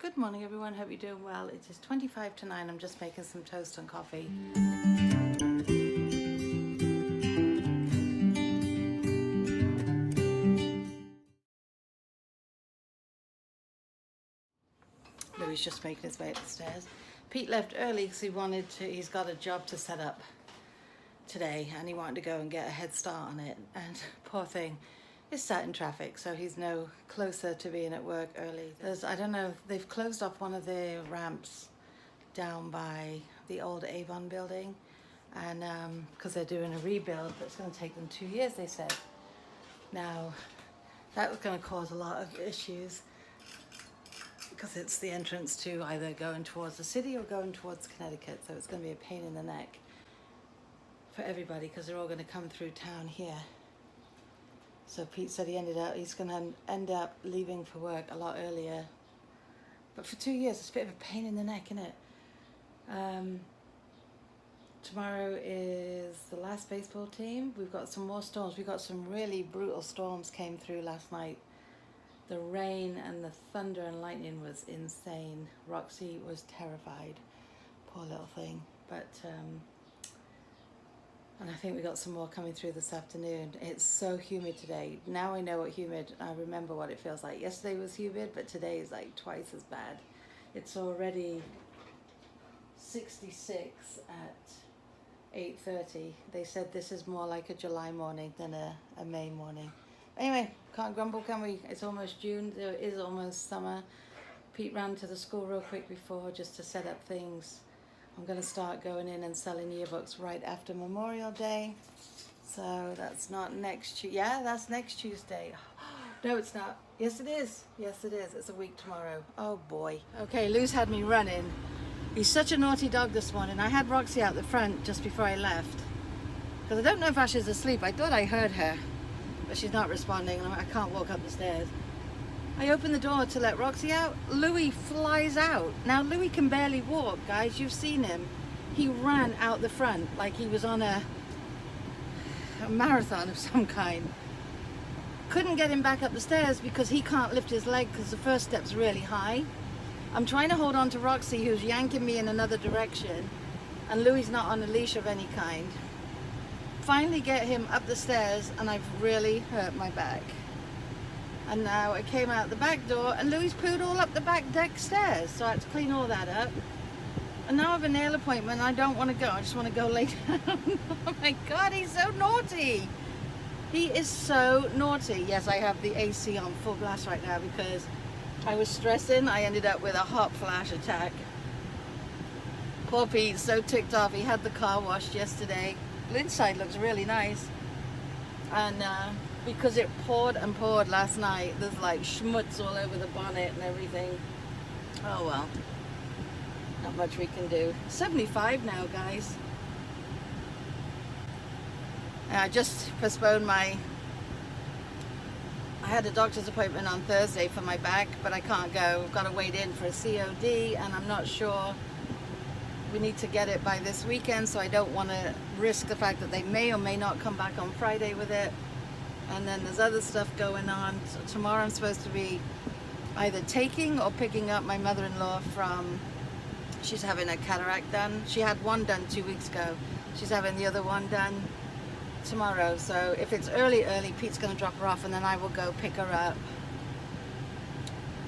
Good morning everyone, hope you're doing well. It is 25 to 9, I'm just making some toast and coffee. Louis just making his way up the stairs. Pete left early because he's got a job to set up today and he wanted to go and get a head start on it, and poor thing is sat in traffic, so he's no closer to being at work early. I don't know, they've closed off one of the ramps down by the old Avon building, and because they're doing a rebuild that's going to take them 2 years, they said. Now that was going to cause a lot of issues because it's the entrance to either going towards the city or going towards Connecticut, so it's going to be a pain in the neck for everybody because they're all going to come through town here. So Pete said he's going to end up leaving for work a lot earlier, but for 2 years it's a bit of a pain in the neck, isn't it? Tomorrow is the last baseball team. We've got some more storms. We got some really brutal storms came through last night. The rain and the thunder and lightning was insane. Roxy was terrified, poor little thing. But and I think we got some more coming through this afternoon. It's so humid today. Now I know what humid, I remember what it feels like. Yesterday was humid, but today is like twice as bad. It's already 66 at 8:30. They said this is more like a July morning than a May morning. Anyway, can't grumble, can we? It's almost June. It is almost summer. Pete ran to the school real quick before just to set up things. I'm going to start going in and selling yearbooks right after Memorial Day. So that's not next Tuesday. Yeah, that's next Tuesday. No, it's not. Yes, it is. Yes, it is. It's a week tomorrow. Oh, boy. Okay, Lou's had me running. He's such a naughty dog this morning. I had Roxy out the front just before I left, because I don't know if Ash is asleep. I thought I heard her, but she's not responding, and I can't walk up the stairs. I opened the door to let Roxy out. Louis flies out. Now, Louis can barely walk, guys. You've seen him. He ran out the front like he was on a marathon of some kind. Couldn't get him back up the stairs because he can't lift his leg because the first step's really high. I'm trying to hold on to Roxy, who's yanking me in another direction, and Louis not on a leash of any kind. Finally get him up the stairs, and I've really hurt my back. And now I came out the back door, and Louis pooed all up the back deck stairs, so I had to clean all that up. And now I have a nail appointment, I don't want to go, I just want to go lay down. Oh my God, he's so naughty. He is so naughty. Yes, I have the AC on full blast right now because I was stressing. I ended up with a hot flash attack. Poor Pete's so ticked off. He had the car washed yesterday. The inside looks really nice. And because it poured and poured last night, there's like schmutz all over the bonnet and everything. Oh well, not much we can do. 75 now, guys. And I just postponed I had a doctor's appointment on Thursday for my back, but I can't go. I've got to wait in for a COD, and I'm not sure. We need to get it by this weekend, so I don't want to risk the fact that they may or may not come back on Friday with it. And then there's other stuff going on. So tomorrow I'm supposed to be either taking or picking up my mother-in-law from, she's having a cataract done. She had one done 2 weeks ago. She's having the other one done tomorrow. So if it's early, Pete's going to drop her off, and then I will go pick her up.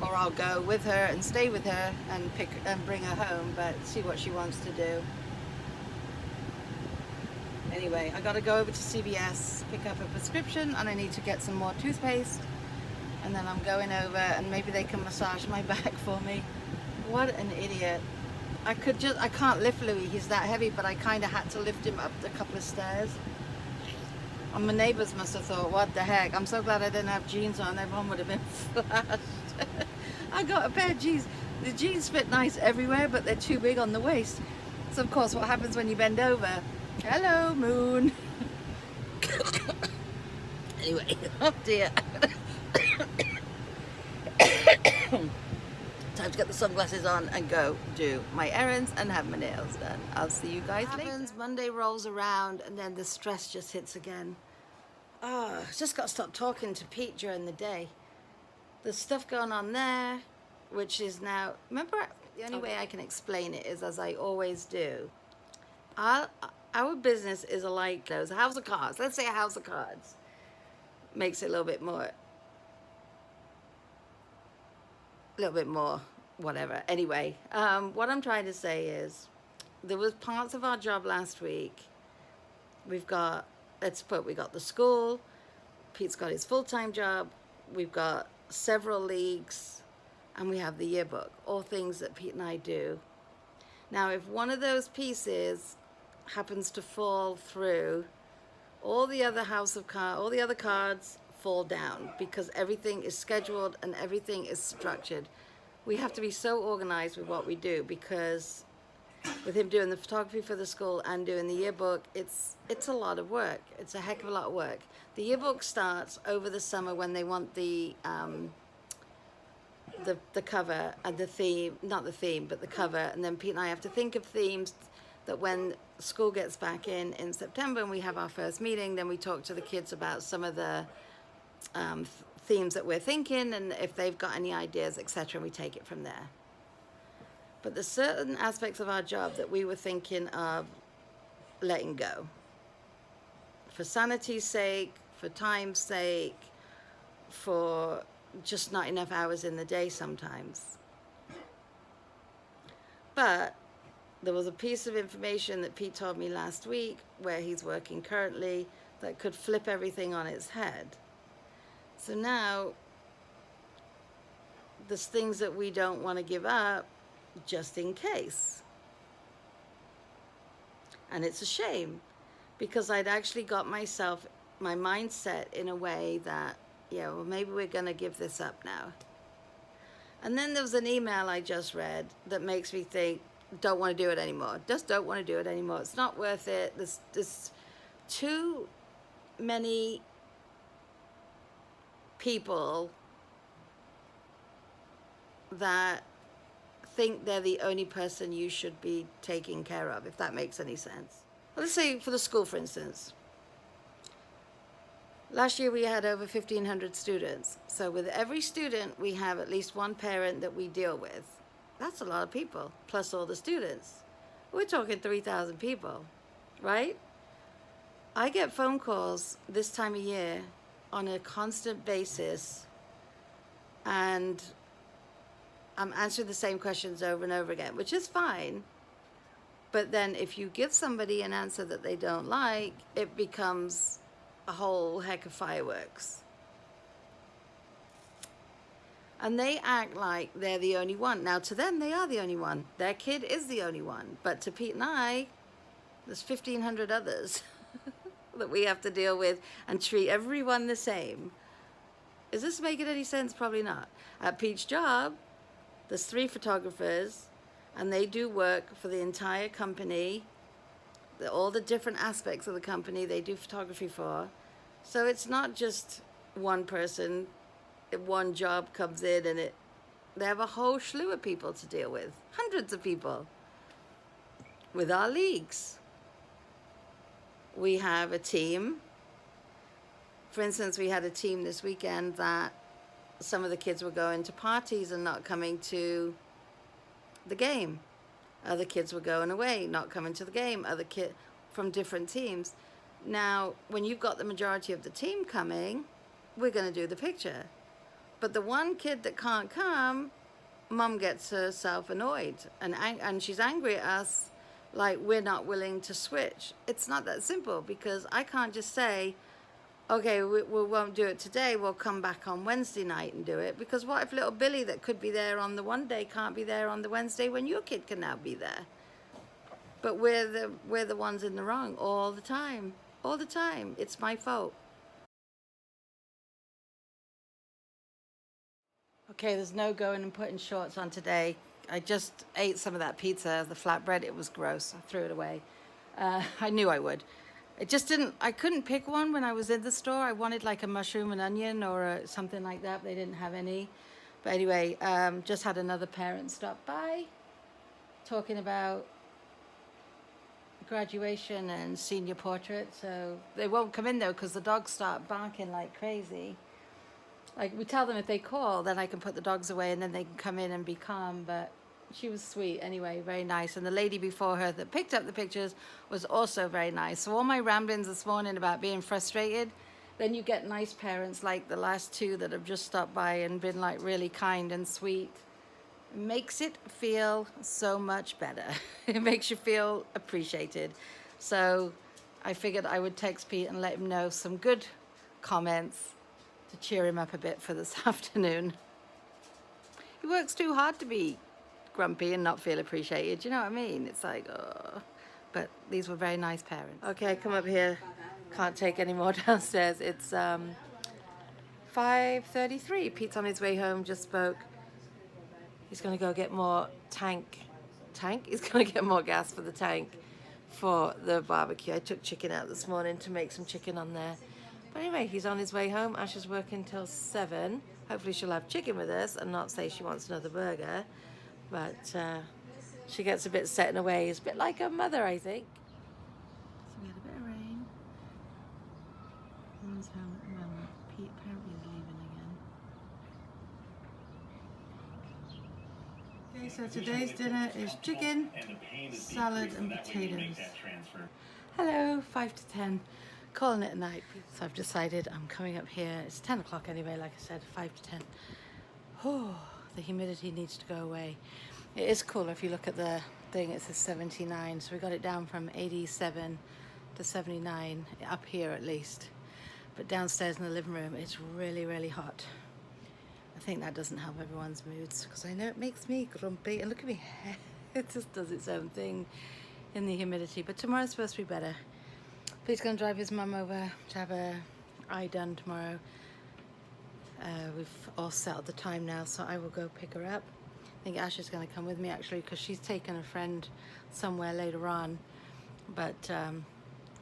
Or I'll go with her and stay with her and bring her home, but see what she wants to do. Anyway, I gotta go over to CVS, pick up a prescription, and I need to get some more toothpaste. And then I'm going over, and maybe they can massage my back for me. What an idiot. I can't lift Louis, he's that heavy, but I kind of had to lift him up a couple of stairs. And my neighbors must have thought, what the heck? I'm so glad I didn't have jeans on, everyone would have been flashed. I got a pair of jeans. The jeans fit nice everywhere, but they're too big on the waist. So of course, what happens when you bend over? Hello, moon. Anyway, oh dear. Time to get the sunglasses on and go do my errands and have my nails done. I'll see you guys later. Monday rolls around and then the stress just hits again. Oh, just got to stop talking to Pete during the day. There's stuff going on there. which is now, remember, the only way I can explain it is as I always do. Our business is like those, a house of cards. Let's say a house of cards. Makes it a little bit more, whatever. Anyway, what I'm trying to say is, there was parts of our job last week. We've got, we got the school, Pete's got his full-time job, we've got several leagues, and we have the yearbook, all things that Pete and I do. Now, if one of those pieces happens to fall through, all the other all the other cards fall down, because everything is scheduled and everything is structured. We have to be so organized with what we do, because with him doing the photography for the school and doing the yearbook, it's a lot of work. It's a heck of a lot of work. The yearbook starts over the summer when they want the cover and the theme, not the theme, but the cover, and then Pete and I have to think of themes that when school gets back in September and we have our first meeting, then we talk to the kids about some of the themes that we're thinking, and if they've got any ideas, etc., we take it from there. But there's certain aspects of our job that we were thinking of letting go. For sanity's sake, for time's sake, for just not enough hours in the day sometimes. But there was a piece of information that Pete told me last week, where he's working currently, that could flip everything on its head. So now, there's things that we don't want to give up just in case. And it's a shame, because I'd actually got my mindset in a way that, yeah, well, maybe we're going to give this up now. And then there was an email I just read that makes me think, don't want to do it anymore. Just don't want to do it anymore. It's not worth it. There's too many people that think they're the only person you should be taking care of, if that makes any sense. Well, let's say for the school, for instance. Last year we had over 1,500 students. So with every student, we have at least one parent that we deal with. That's a lot of people, plus all the students. We're talking 3,000 people, right? I get phone calls this time of year on a constant basis, and I'm answering the same questions over and over again, which is fine. But then if you give somebody an answer that they don't like, it becomes a whole heck of fireworks. And they act like they're the only one. Now, to them, they are the only one. Their kid is the only one. But to Pete and I, there's 1,500 others that we have to deal with and treat everyone the same. Is this making any sense? Probably not. At Pete's job, there's 3 photographers, and they do work for the entire company. All the different aspects of the company they do photography for. So it's not just one person. One job comes in and they have a whole slew of people to deal with. Hundreds of people. With our leagues, we have a team. For instance, we had a team this weekend that some of the kids were going to parties and not coming to the game. Other kids were going away, not coming to the game. Other kids from different teams. Now, when you've got the majority of the team coming, we're going to do the picture. But the one kid that can't come, Mum gets herself annoyed, and she's angry at us, like we're not willing to switch. It's not that simple, because I can't just say, okay, we won't do it today, we'll come back on Wednesday night and do it. Because what if little Billy that could be there on the one day can't be there on the Wednesday when your kid can now be there? But we're the ones in the wrong all the time. All the time. It's my fault. Okay, there's no going and putting shorts on today. I just ate some of that pizza, the flatbread. It was gross. I threw it away. I knew I would. It just didn't, I couldn't pick one when I was in the store. I wanted like a mushroom and onion or something like that. They didn't have any. But anyway, just had another parent stop by talking about graduation and senior portrait. So they won't come in though because the dogs start barking like crazy. Like, we tell them if they call, then I can put the dogs away and then they can come in and be calm. But she was sweet anyway, very nice. And the lady before her that picked up the pictures was also very nice. So all my ramblings this morning about being frustrated, then you get nice parents like the last two that have just stopped by and been like really kind and sweet. It makes it feel so much better. It makes you feel appreciated. So I figured I would text Pete and let him know some good comments to cheer him up a bit for this afternoon. He works too hard to be grumpy and not feel appreciated. You know what I mean? It's like, oh. But these were very nice parents. Okay, come up here. Can't take any more downstairs. It's 5:33. Pete's on his way home, just spoke. He's gonna go get more He's gonna get more gas for the tank for the barbecue. I took chicken out this morning to make some chicken on there. But anyway, he's on his way home. Ash is working till 7. Hopefully she'll have chicken with us and not say she wants another burger. But she gets a bit set in her ways, a bit like her mother, I think. So we had a bit of rain. Everyone's home at the moment. Pete apparently is leaving again. Okay, so today's dinner is chicken, salad and potatoes. Hello, 5 to 10. Calling it a night. So I've decided I'm coming up here. It's 10 o'clock anyway, like I said, 5 to 10. Oh, the humidity needs to go away. It is cool if you look at the thing, it says 79. So we got it down from 87 to 79, up here at least. But downstairs in the living room, it's really, really hot. I think that doesn't help everyone's moods because I know it makes me grumpy. And look at me, it just does its own thing in the humidity. But tomorrow's supposed to be better. Pete's going to drive his mum over to have her eye done tomorrow. We've all settled the time now, so I will go pick her up. I think Ash is going to come with me actually because she's taken a friend somewhere later on. But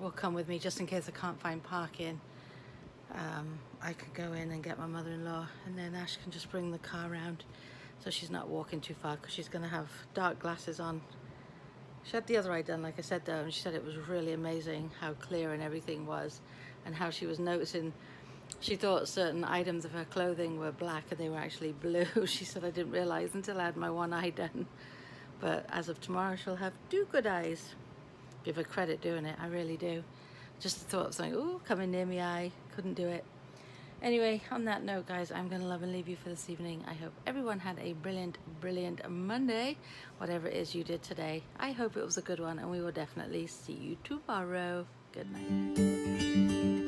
will come with me just in case I can't find parking. I could go in and get my mother-in-law and then Ash can just bring the car around so she's not walking too far because she's going to have dark glasses on. She had the other eye done, like I said though, and she said it was really amazing how clear and everything was and how she was noticing. She thought certain items of her clothing were black and they were actually blue. She said, I didn't realize until I had my one eye done. But as of tomorrow, she'll have 2 good eyes. Give her credit doing it, I really do. Just the thought of something, ooh, coming near my eye, couldn't do it. Anyway, on that note, guys, I'm going to love and leave you for this evening. I hope everyone had a brilliant, brilliant Monday. Whatever it is you did today, I hope it was a good one, and we will definitely see you tomorrow. Good night.